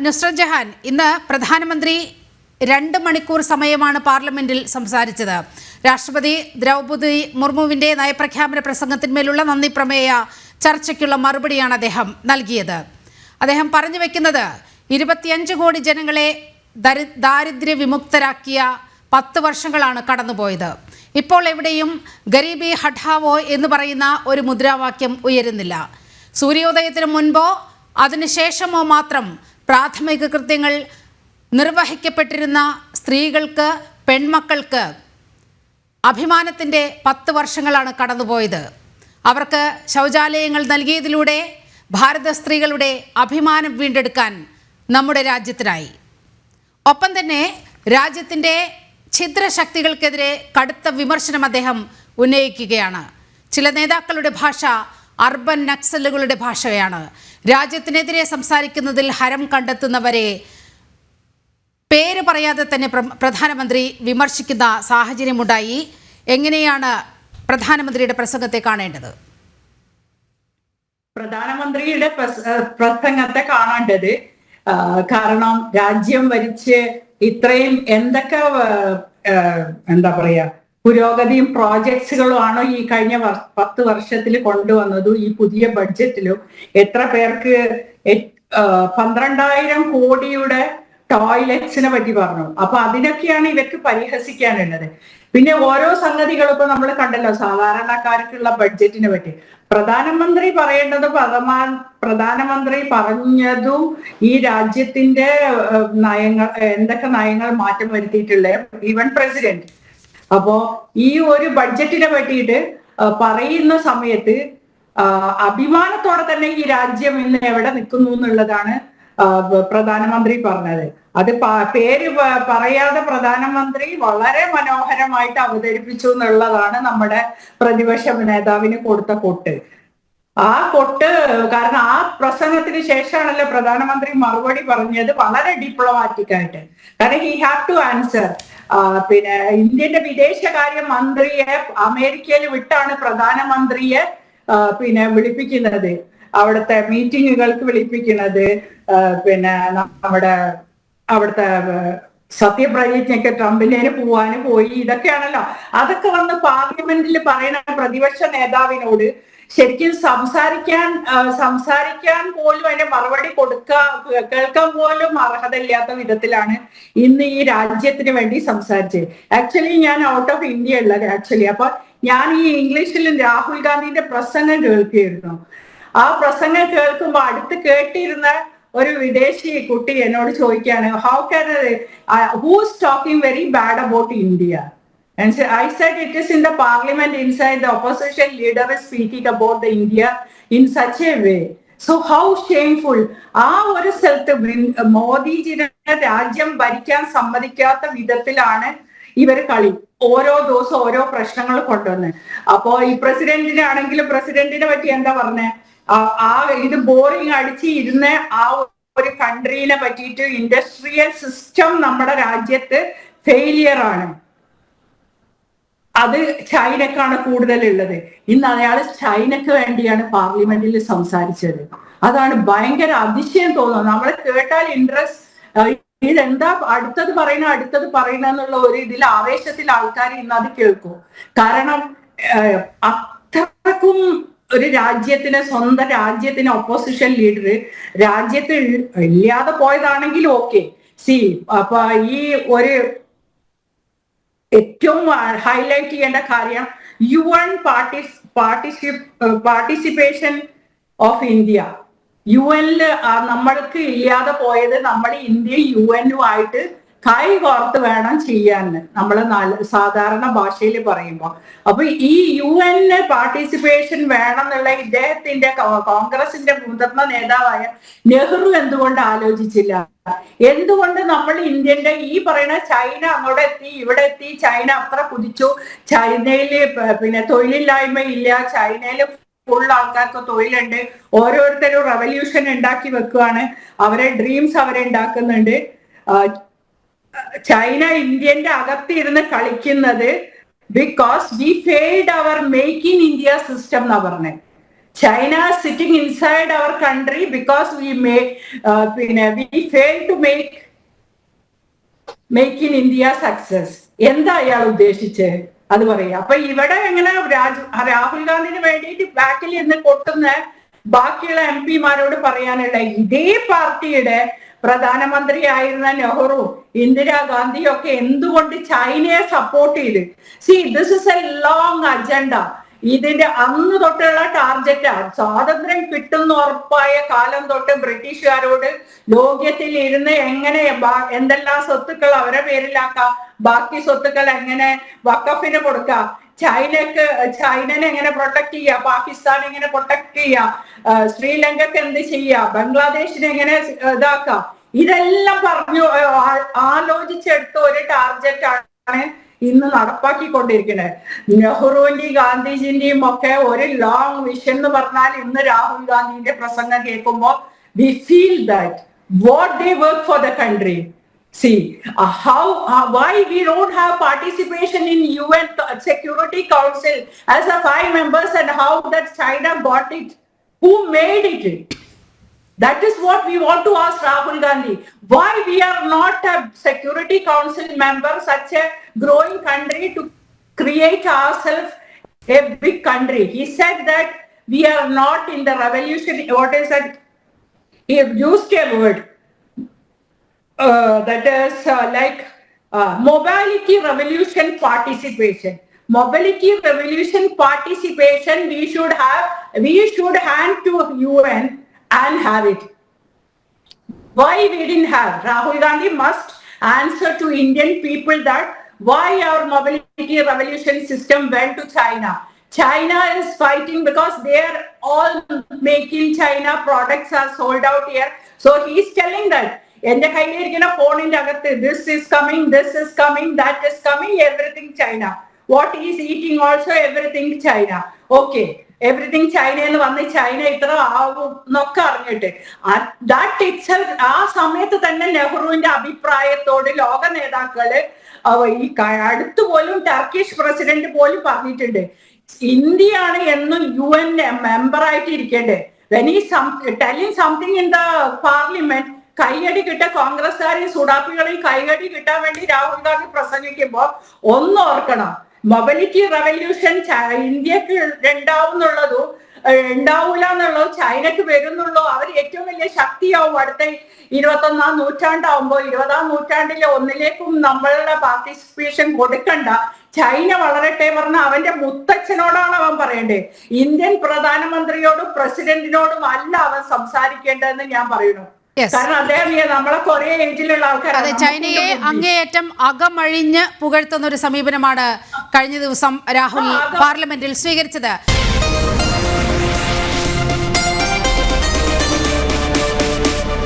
നുസ്രത് ജഹാൻ, ഇന്ന് പ്രധാനമന്ത്രി 2 മണിക്കൂർ സമയമാണ് പാർലമെന്റിൽ സംസാരിച്ചത്. രാഷ്ട്രപതി ദ്രൗപദി മുർമുവിന്റെ നയപ്രഖ്യാപന പ്രസംഗത്തിന്മേലുള്ള നന്ദി പ്രമേയ ചർച്ചയ്ക്കുള്ള മറുപടിയാണ് അദ്ദേഹം നൽകിയത്. അദ്ദേഹം പറഞ്ഞു വെക്കുന്നത് 25 കോടി ജനങ്ങളെ ദാരിദ്ര്യ വിമുക്തരാക്കിയ 10 വർഷങ്ങളാണ് കടന്നുപോയത്. ഇപ്പോൾ എവിടെയും ഗരീബി ഹഠാവോ എന്ന് പറയുന്ന ഒരു മുദ്രാവാക്യം ഉയരുന്നില്ല. സൂര്യോദയത്തിന് മുൻപോ അതിനുശേഷമോ മാത്രം പ്രാഥമിക കൃത്യങ്ങൾ നിർവഹിക്കപ്പെട്ടിരുന്ന സ്ത്രീകൾക്ക്, പെൺമക്കൾക്ക് അഭിമാനത്തിൻ്റെ 10 വർഷങ്ങളാണ് കടന്നുപോയത്. അവർക്ക് ശൗചാലയങ്ങൾ നൽകിയതിലൂടെ ഭാരത സ്ത്രീകളുടെ അഭിമാനം വീണ്ടെടുക്കാൻ നമ്മുടെ രാജ്യത്തിനായി. ഒപ്പം തന്നെ രാജ്യത്തിൻ്റെ ഛിദ്രശക്തികൾക്കെതിരെ കടുത്ത വിമർശനം അദ്ദേഹം ഉന്നയിക്കുകയാണ്. ചില നേതാക്കളുടെ ഭാഷ അർബൻ നക്സലുകളുടെ ഭാഷയാണ്. രാജ്യത്തിനെതിരെ സംസാരിക്കുന്നതിൽ ഹരം കണ്ടെത്തുന്നവരെ പേര് പറയാതെ തന്നെ പ്രധാനമന്ത്രി വിമർശിക്കുന്ന സാഹചര്യമുണ്ടായി. എങ്ങനെയാണ് പ്രധാനമന്ത്രിയുടെ പ്രസംഗത്തെ കാണേണ്ടത്? പ്രധാനമന്ത്രിയുടെ പ്രസംഗത്തെ കാണേണ്ടത്, കാരണം രാജ്യം ഭരിച്ച് ഇത്രയും എന്തൊക്കെ എന്താ പറയാ പുരോഗതിയും പ്രോജക്ട്സുകളും ആണോ ഈ കഴിഞ്ഞ 10 വർഷത്തിൽ കൊണ്ടുവന്നതും ഈ പുതിയ ബഡ്ജറ്റിലും എത്ര പേർക്ക് 12,000 കോടിയുടെ ടോയ്ലറ്റ്സിനെ പറ്റി പറഞ്ഞു. അപ്പൊ അതിനൊക്കെയാണ് ഇവർക്ക് പരിഹസിക്കാനുള്ളത്. പിന്നെ ഓരോ സംഗതികളും ഇപ്പൊ നമ്മൾ കണ്ടല്ലോ, സാധാരണക്കാർക്കുള്ള ബഡ്ജറ്റിനെ പറ്റി പ്രധാനമന്ത്രി പറയേണ്ടതും പ്രധാനമന്ത്രി പറഞ്ഞതും ഈ രാജ്യത്തിന്റെ നയങ്ങൾ, എന്തൊക്കെ നയങ്ങൾ മാറ്റം വരുത്തിയിട്ടുള്ള ഈവൻ പ്രസിഡന്റ്. അപ്പോ ഈ ഒരു ബഡ്ജറ്റിനെ പറ്റിയിട്ട് പറയുന്ന സമയത്ത് അഭിമാനത്തോടെ തന്നെ ഈ രാജ്യം ഇന്ന് എവിടെ നിൽക്കുന്നു എന്നുള്ളതാണ് പ്രധാനമന്ത്രി പറഞ്ഞത്. അത് പേര് പറയാതെ പ്രധാനമന്ത്രി വളരെ മനോഹരമായിട്ട് അവതരിപ്പിച്ചു എന്നുള്ളതാണ് നമ്മുടെ പ്രതിപക്ഷ നേതാവിന് കൊടുത്ത കൊട്ട്. ആ കൊട്ട് കാരണം ആ പ്രസംഗത്തിന് ശേഷമാണല്ലോ പ്രധാനമന്ത്രി മറുപടി പറഞ്ഞത് വളരെ ഡിപ്ലോമാറ്റിക് ആയിട്ട്. കാരണം ഹി ഹാവ് ടു ആൻസർ. പിന്നെ ഇന്ത്യന്റെ വിദേശകാര്യ മന്ത്രിയെ അമേരിക്കയിൽ വിട്ടാണ് പ്രധാനമന്ത്രിയെ പിന്നെ വിളിപ്പിക്കുന്നത്, അവിടുത്തെ മീറ്റിങ്ങുകൾക്ക് വിളിപ്പിക്കുന്നത്. പിന്നെ നമ്മുടെ അവിടുത്തെ സത്യപ്രതിജ്ഞയ്ക്ക് ട്രംപിലേക്ക് പോയി, ഇതൊക്കെയാണല്ലോ. അതൊക്കെ വന്ന് പാർലമെന്റിൽ പറയുന്ന പ്രതിപക്ഷ നേതാവിനോട് ശരിക്കും സംസാരിക്കാൻ പോലും അതിന്റെ മറുപടി കേൾക്കാൻ പോലും അർഹതയില്ലാത്ത വിധത്തിലാണ് ഇന്ന് ഈ രാജ്യത്തിന് വേണ്ടി സംസാരിച്ചത്. ആക്ച്വലി ഞാൻ ഔട്ട് ഓഫ് ഇന്ത്യ ഉള്ളത് അപ്പൊ ഞാൻ ഈ ഇംഗ്ലീഷിലും രാഹുൽ ഗാന്ധിന്റെ പ്രസംഗം കേൾക്കുകയായിരുന്നു. ആ പ്രസംഗം കേൾക്കുമ്പോ അടുത്ത് കേട്ടിരുന്ന ഒരു വിദേശി കുട്ടി എന്നോട് ചോദിക്കുകയാണ്, how can who's talking very bad about India? And so I said it is in the parliament inside, the opposition leader is speaking about the India in such a way. So how shameful. ആ ഒരു സ്ഥലത്ത് മോദിജിനെ രാജ്യം ഭരിക്കാൻ സമ്മതിക്കാത്ത വിധത്തിലാണ് ഇവർ കളി. ഓരോ ദിവസം ഓരോ പ്രശ്നങ്ങൾ കൊണ്ടുവന്ന്. അപ്പോ ഈ പ്രസിഡന്റിനാണെങ്കിലും പ്രസിഡന്റിനെ പറ്റി എന്താ പറഞ്ഞേ, ഇത് ബോറിംഗ് അടിച്ച് ഇരുന്ന ആ ഒരു കൺട്രീനെ പറ്റിയിട്ട് ഇൻഡസ്ട്രിയൽ സിസ്റ്റം നമ്മുടെ രാജ്യത്ത് ഫെയിലിയർ ആണ്, അത് ചൈനക്കാണ് കൂടുതലുള്ളത്. ഇന്ന് അയാൾ ചൈനക്ക് വേണ്ടിയാണ് പാർലമെന്റിൽ സംസാരിച്ചത്. അതാണ് ഭയങ്കര അതിശയം തോന്നുന്നത്. നമ്മൾ കേട്ടാൽ ഇൻട്രസ്റ്റ്, ഇതെന്താ അടുത്തത് പറയണ എന്നുള്ള ഒരു ഇതിൽ ആവേശത്തിൽ ആൾക്കാർ ഇന്ന് അത് കേൾക്കും. കാരണം അത്രക്കും ഒരു രാജ്യത്തിന്, സ്വന്തം രാജ്യത്തിന് ഒപ്പോസിഷൻ ലീഡർ രാജ്യത്ത് ഇല്ലാതെ പോയതാണെങ്കിലും ഓക്കെ. അപ്പൊ ഈ ഒരു ഏറ്റവും ഹൈലൈറ്റ് ചെയ്യേണ്ട കാര്യം UN participation of India. UN നമ്മൾക്ക് ഇല്ലാതെ പോയത് നമ്മൾ ഇന്ത്യ UN കൈ കോർത്ത് വേണം ചെയ്യാന്ന് നമ്മൾ സാധാരണ ഭാഷയിൽ പറയുമ്പോൾ. അപ്പൊ ഈ UN പാർട്ടിസിപ്പേഷൻ വേണം എന്നുള്ള ഇദ്ദേഹത്തിന്റെ കോൺഗ്രസിന്റെ മുതിർന്ന നേതാവായ നെഹ്റു എന്തുകൊണ്ട് ആലോചിച്ചില്ല? എന്തുകൊണ്ട് നമ്മൾ ഇന്ത്യന്റെ ഈ പറയുന്ന ചൈന അങ്ങോട്ട് എത്തി, ഇവിടെ എത്തി, ചൈന അത്ര കുതിച്ചു, ചൈനയില് പിന്നെ തൊഴിലില്ലായ്മ ഇല്ല, ചൈനയില് ഫുൾ ആൾക്കാർക്ക് തൊഴിലുണ്ട്, ഓരോരുത്തരും റെവല്യൂഷൻ ഉണ്ടാക്കി വെക്കുകയാണ്, അവരെ ഡ്രീംസ് അവരെ ഉണ്ടാക്കുന്നുണ്ട്. ചൈന ഇന്ത്യന്റെ അകത്ത് ഇരുന്ന് കളിക്കുന്നത് because we failed our make in India system എന്നാ പറഞ്ഞത്. China is sitting inside our country because we failed to make in India success. എന്താ അയാൾ ഉദ്ദേശിച്ചത് അത് പറയാം. അപ്പൊ ഇവിടെ എങ്ങനെ രാഹുൽ ഗാന്ധിന് വേണ്ടിയിട്ട് ബാക്കിൽ നിന്ന് കൊട്ടുന്ന ബാക്കിയുള്ള MP-മാരോട് പറയാനുള്ള, ഇതേ പാർട്ടിയുടെ പ്രധാനമന്ത്രിയായിരുന്ന നെഹ്റു, ഇന്ദിരാഗാന്ധിയും ഒക്കെ എന്തുകൊണ്ട് ചൈനയെ സപ്പോർട്ട് ചെയ്ത്? This is A long agenda. ഇതിന്റെ അന്ന് തൊട്ടുള്ള ടാർഗറ്റാണ്. സ്വാതന്ത്ര്യം കിട്ടുന്ന ഉറപ്പായ കാലം തൊട്ട് ബ്രിട്ടീഷുകാരോട് ലോകത്തിൽ ഇരുന്ന് എങ്ങനെ എന്തെല്ലാം സ്വത്തുക്കൾ അവരെ പേരിലാക്കാം, ബാക്കി സ്വത്തുക്കൾ എങ്ങനെ വഖഫിന് കൊടുക്കാം, ചൈനനെ എങ്ങനെ പ്രൊട്ടക്ട് ചെയ്യുക, പാകിസ്ഥാൻ എങ്ങനെ പ്രൊട്ടക്ട് ചെയ്യുക, ശ്രീലങ്കക്ക് എന്ത് ചെയ്യുക, ബംഗ്ലാദേശിനെ എങ്ങനെ ഇതാക്കാം, ഇതെല്ലാം പറഞ്ഞു ആലോചിച്ചെടുത്ത ഒരു ടാർഗറ്റാണ് ഇന്ന് നടപ്പാക്കിക്കൊണ്ടിരിക്കുന്നത്. നെഹ്റുവിന്റെയും ഗാന്ധിജിന്റെയും ഒക്കെ ഒരു ലോങ് വിഷൻ എന്ന് പറഞ്ഞാൽ ഇന്ന് രാഹുൽ ഗാന്ധിന്റെ പ്രസംഗം കേൾക്കുമ്പോൾ we feel that what they work for the country. See, why we don't have participation in UN Security Council as a 5 members, and how that China got it? Who made it? That is what we want to ask Rahul Gandhi. Why we are not a Security Council member, such a growing country, to create ourselves a big country? He said that we are not in the revolution. What is that? He used a word that is mobility revolution participation. Mobility revolution participation we should hand to UN and have it. Why we didn't have? Rahul Gandhi must answer to Indian people that why our mobility revolution system went to China. China is fighting because they are all making China products are sold out here. So he is telling that എന്റെ കയ്യിലിരിക്കുന്ന ഫോണിന്റെ അകത്ത് this is coming, that is coming, everything China. What he is eating also everything China. Okay, everything ചൈനയിൽ വന്ന് China ഇത്ര ആവും എന്നൊക്കെ അറിഞ്ഞിട്ട് ദാറ്റ് ഇറ്റ്സെൽഫ് ആ സമയത്ത് തന്നെ നെഹ്റുവിന്റെ അഭിപ്രായത്തോട് ലോക നേതാക്കള് ഈ അടുത്ത് പോലും ടർക്കിഷ് പ്രസിഡന്റ് പോലും പറഞ്ഞിട്ടുണ്ട്, ഇന്ത്യയാണ് എന്നും UN മെമ്പറായിട്ട് ഇരിക്കേണ്ടത്. വെൻ ഈ telling something in the parliament, കൈയടി കിട്ടാൻ കോൺഗ്രസ്സുകാരെയും സുഡാപ്പികളെയും കൈയടി കിട്ടാൻ വേണ്ടി രാഹുൽ ഗാന്ധി പ്രസംഗിക്കുമ്പോ ഒന്ന് ഓർക്കണം, മൊബിലിറ്റി റെവല്യൂഷൻ ഇന്ത്യക്ക് ഉണ്ടാവൂല എന്നുള്ളൂ, ചൈനക്ക് വരുന്നുള്ളൂ. അവർ ഏറ്റവും വലിയ ശക്തിയാവും അടുത്ത 21ാം നൂറ്റാണ്ടാവുമ്പോ. 20ാം നൂറ്റാണ്ടിലെ ഒന്നിലേക്കും നമ്മളുടെ പാർട്ടിസിപ്പേഷൻ കൊടുക്കണ്ട, ചൈന വളരട്ടെ പറഞ്ഞ അവന്റെ മുത്തച്ഛനോടാണ് അവൻ പറയേണ്ടത്. ഇന്ത്യൻ പ്രധാനമന്ത്രിയോടും പ്രസിഡന്റിനോടും അല്ല അവൻ സംസാരിക്കേണ്ടതെന്ന് ഞാൻ പറയുന്നു. കാരണം അദ്ദേഹം നമ്മളെ കുറെ ഏജിലുള്ള ആൾക്കാരാണ്. ചൈനയെ അങ്ങേയറ്റം അകമഴിഞ്ഞ് പുകഴ്ത്തുന്ന ഒരു സമീപനമാണ് കഴിഞ്ഞ ദിവസം രാഹുൽ പാർലമെന്റിൽ സ്വീകരിച്ചത്.